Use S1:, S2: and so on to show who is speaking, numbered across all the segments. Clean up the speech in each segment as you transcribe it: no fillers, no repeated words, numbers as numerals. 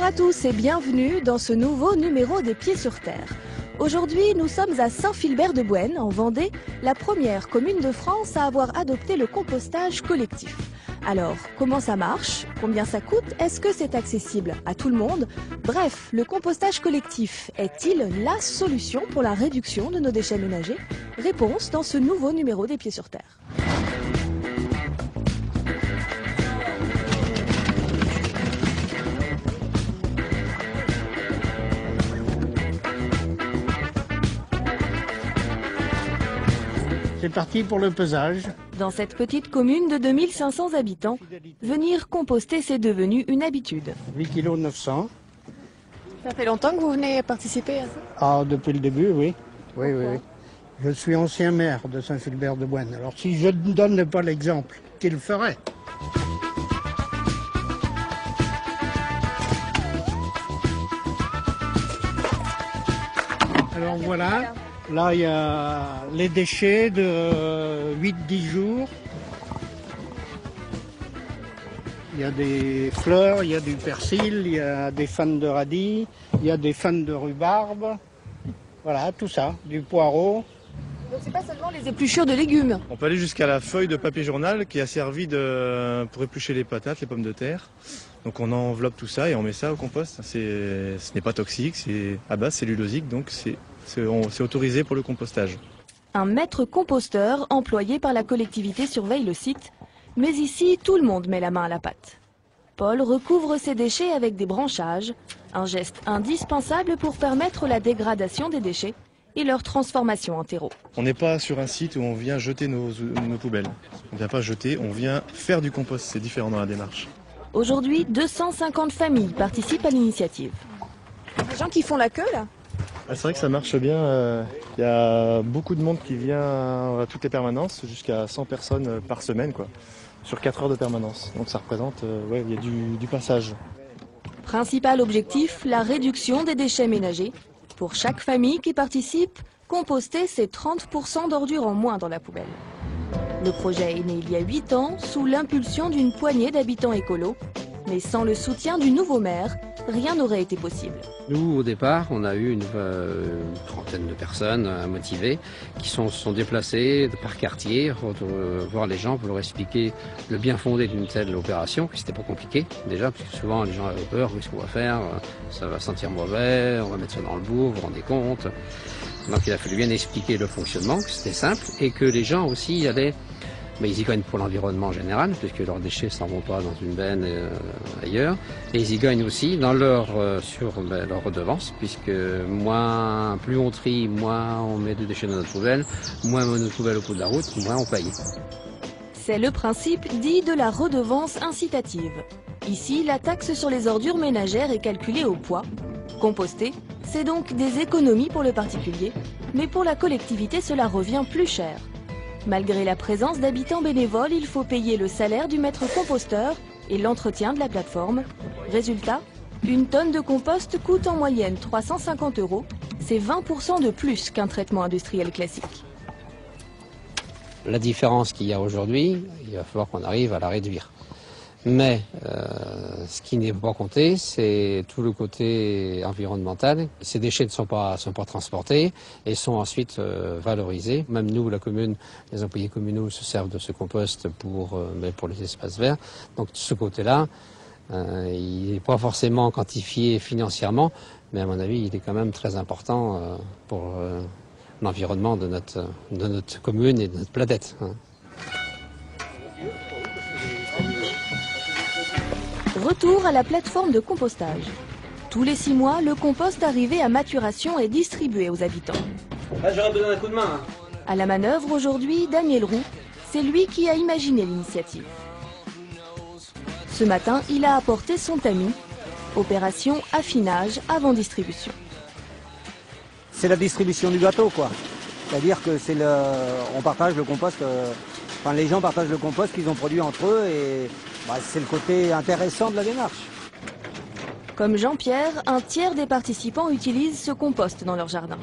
S1: à tous et bienvenue dans ce nouveau numéro des Pieds sur Terre. Aujourd'hui, nous sommes à Saint-Philbert-de-Bouenne, en Vendée, la première commune de France à avoir adopté le compostage collectif. Alors, comment ça marche? Combien ça coûte? Est-ce que c'est accessible à tout le monde? Bref, le compostage collectif est-il la solution pour la réduction de nos déchets ménagers? Réponse dans ce nouveau numéro des Pieds sur Terre.
S2: C'est parti pour le pesage.
S1: Dans cette petite commune de 2500 habitants, venir composter c'est devenu une habitude.
S2: 8 kg 900.
S1: Ça fait longtemps que vous venez participer à ça?
S2: Ah, depuis le début, oui. Oui. Je suis ancien maire de Saint-Philbert-de-Bouenne. Alors si je ne donne pas l'exemple, qui le ferait? Alors voilà. Là, il y a les déchets de 8-10 jours. Il y a des fleurs, il y a du persil, il y a des fans de radis, il y a des fans de rhubarbe. Voilà, tout ça, du poireau.
S1: Donc c'est pas seulement les épluchures de légumes.
S3: On peut aller jusqu'à la feuille de papier journal qui a servi pour éplucher les patates, les pommes de terre. Donc on enveloppe tout ça et on met ça au compost. Ce n'est pas toxique, c'est à base cellulosique, donc c'est autorisé pour le compostage.
S1: Un maître composteur employé par la collectivité surveille le site, mais ici tout le monde met la main à la pâte. Paul recouvre ses déchets avec des branchages, un geste indispensable pour permettre la dégradation des déchets et leur transformation en terreau.
S3: On n'est pas sur un site où on vient jeter nos poubelles. On ne vient pas jeter, on vient faire du compost, c'est différent dans la démarche.
S1: Aujourd'hui, 250 familles participent à l'initiative. Des gens qui font la queue là?
S3: C'est vrai que ça marche bien. Il y a beaucoup de monde qui vient à toutes les permanences, jusqu'à 100 personnes par semaine, quoi, sur 4 heures de permanence. Donc ça représente, il y a du passage.
S1: Principal objectif, la réduction des déchets ménagers. Pour chaque famille qui participe, composter, c'est 30% d'ordures en moins dans la poubelle. Le projet est né il y a 8 ans, sous l'impulsion d'une poignée d'habitants écolos. Mais sans le soutien du nouveau maire, rien n'aurait été possible.
S4: Nous, au départ, on a eu une trentaine de personnes motivées qui sont déplacées par quartier, voir les gens pour leur expliquer le bien fondé d'une telle opération, que c'était pas compliqué déjà, parce que souvent les gens avaient peur, qu'est-ce qu'on va faire, ça va sentir mauvais, on va mettre ça dans le bout, vous vous rendez compte. Donc il a fallu bien expliquer le fonctionnement, que c'était simple, et que les gens aussi allaient... Mais ils y gagnent pour l'environnement en général, puisque leurs déchets ne s'en vont pas dans une benne ailleurs. Et ils y gagnent aussi dans sur leur redevance, puisque plus on trie, moins on met de déchets dans notre poubelle, moins on met notre poubelle au bout de la route, moins on paye.
S1: C'est le principe dit de la redevance incitative. Ici, la taxe sur les ordures ménagères est calculée au poids. Composter, c'est donc des économies pour le particulier, mais pour la collectivité, cela revient plus cher. Malgré la présence d'habitants bénévoles, il faut payer le salaire du maître composteur et l'entretien de la plateforme. Résultat, une tonne de compost coûte en moyenne 350 €. C'est 20% de plus qu'un traitement industriel classique.
S4: La différence qu'il y a aujourd'hui, il va falloir qu'on arrive à la réduire. Mais ce qui n'est pas compté, c'est tout le côté environnemental. Ces déchets ne sont pas transportés et sont ensuite valorisés. Même nous, la commune, les employés communaux se servent de ce compost pour les espaces verts. Donc de ce côté-là, il n'est pas forcément quantifié financièrement, mais à mon avis, il est quand même très important pour l'environnement de notre commune et de notre planète.
S1: Retour à la plateforme de compostage. Tous les 6 mois, le compost arrivé à maturation est distribué aux habitants.
S5: J'aurais besoin d'un coup de main.
S1: À la manœuvre aujourd'hui, Daniel Roux, c'est lui qui a imaginé l'initiative. Ce matin, il a apporté son tamis. Opération affinage avant distribution.
S6: C'est la distribution du gâteau, quoi. C'est-à-dire que on partage le compost. Les gens partagent le compost qu'ils ont produit entre eux et c'est le côté intéressant de la démarche.
S1: Comme Jean-Pierre, un tiers des participants utilisent ce compost dans leur jardin.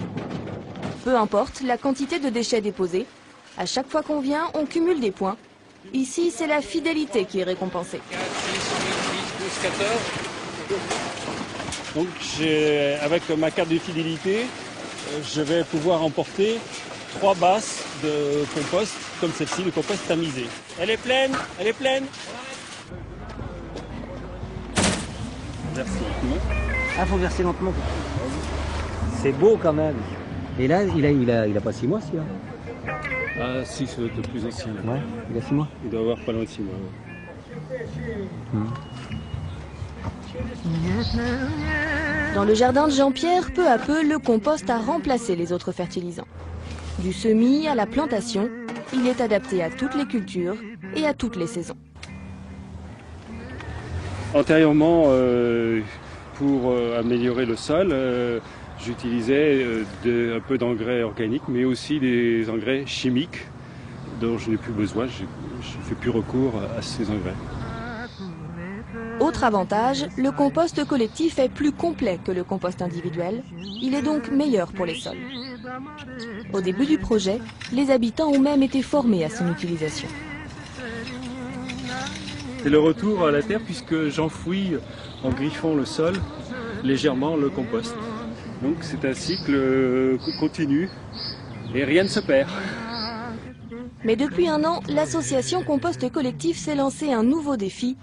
S1: Peu importe la quantité de déchets déposés, à chaque fois qu'on vient, on cumule des points. Ici, c'est la fidélité qui est récompensée.
S5: 4, 6, 8, 10, 12, 14.
S7: Donc avec ma carte de fidélité, je vais pouvoir emporter 3 basses de compost, comme celle-ci, le compost tamisé. Elle est pleine, elle est pleine. Merci.
S6: Ah, faut verser lentement. C'est beau quand même. Et là, il a pas 6 mois, celui-là.
S7: Ah si, ça doit être plus ancien.
S6: Ouais, il a 6 mois.
S7: Il doit avoir pas loin de 6 mois.
S1: Dans le jardin de Jean-Pierre, peu à peu, le compost a remplacé les autres fertilisants. Du semis à la plantation, il est adapté à toutes les cultures et à toutes les saisons.
S7: Antérieurement, pour améliorer le sol, j'utilisais un peu d'engrais organiques, mais aussi des engrais chimiques dont je n'ai plus besoin. Je ne fais plus recours à ces engrais.
S1: Autre avantage, le compost collectif est plus complet que le compost individuel. Il est donc meilleur pour les sols. Au début du projet, les habitants ont même été formés à son utilisation.
S7: C'est le retour à la terre puisque j'enfouis en griffant le sol légèrement le compost. Donc c'est un cycle continu et rien ne se perd.
S1: Mais depuis un an, l'association Compost Collectif s'est lancé un nouveau défi.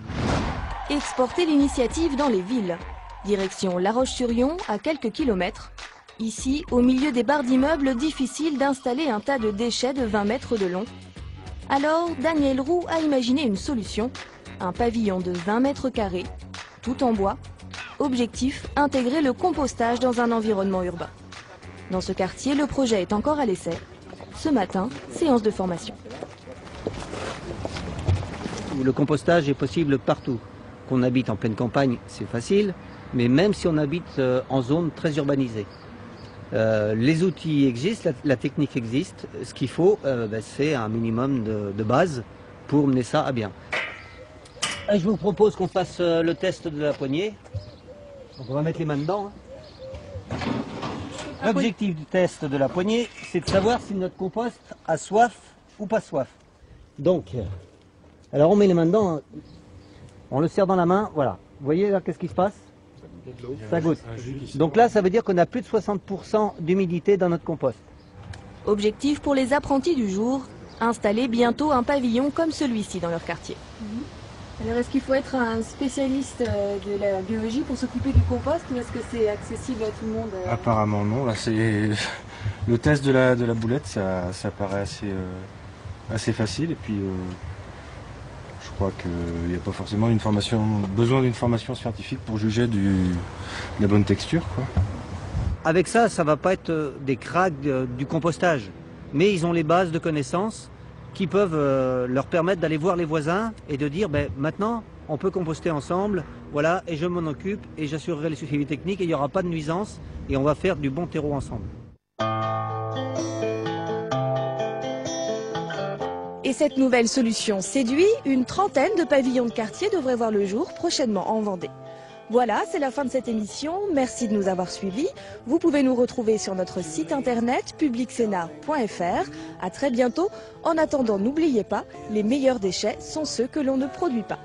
S1: Exporter l'initiative dans les villes. Direction La Roche-sur-Yon, à quelques kilomètres. Ici, au milieu des barres d'immeubles, difficile d'installer un tas de déchets de 20 mètres de long. Alors, Daniel Roux a imaginé une solution. Un pavillon de 20 mètres carrés, tout en bois. Objectif, intégrer le compostage dans un environnement urbain. Dans ce quartier, le projet est encore à l'essai. Ce matin, séance de formation.
S6: Le compostage est possible partout. Qu'on habite en pleine campagne, c'est facile, mais même si on habite en zone très urbanisée. Les outils existent, la technique existe. Ce qu'il faut, c'est un minimum de base pour mener ça à bien. Je vous propose qu'on fasse le test de la poignée. Donc on va mettre les mains dedans. L'objectif du test de la poignée, c'est de savoir si notre compost a soif ou pas soif. Donc, alors on met les mains dedans, on le serre dans la main, voilà. Vous voyez là, qu'est-ce qui se passe? Ça goûte. Donc là, ça veut dire qu'on a plus de 60% d'humidité dans notre compost.
S1: Objectif pour les apprentis du jour, installer bientôt un pavillon comme celui-ci dans leur quartier.
S8: Alors est-ce qu'il faut être un spécialiste de la biologie pour s'occuper du compost ou est-ce que c'est accessible à tout le monde
S9: Apparemment non, là c'est le test de la boulette, ça paraît assez facile et puis je crois qu'il n'y a pas forcément besoin d'une formation scientifique pour juger de la bonne texture, quoi.
S6: Avec ça, ça va pas être des cracks du compostage, mais ils ont les bases de connaissances qui peuvent leur permettre d'aller voir les voisins et de dire maintenant on peut composter ensemble, voilà, et je m'en occupe et j'assurerai les suivis techniques et il n'y aura pas de nuisance et on va faire du bon terreau ensemble.
S1: Et cette nouvelle solution séduit, une trentaine de pavillons de quartier devraient voir le jour prochainement en Vendée. Voilà, c'est la fin de cette émission. Merci de nous avoir suivis. Vous pouvez nous retrouver sur notre site internet publicsena.fr. À très bientôt. En attendant, n'oubliez pas, les meilleurs déchets sont ceux que l'on ne produit pas.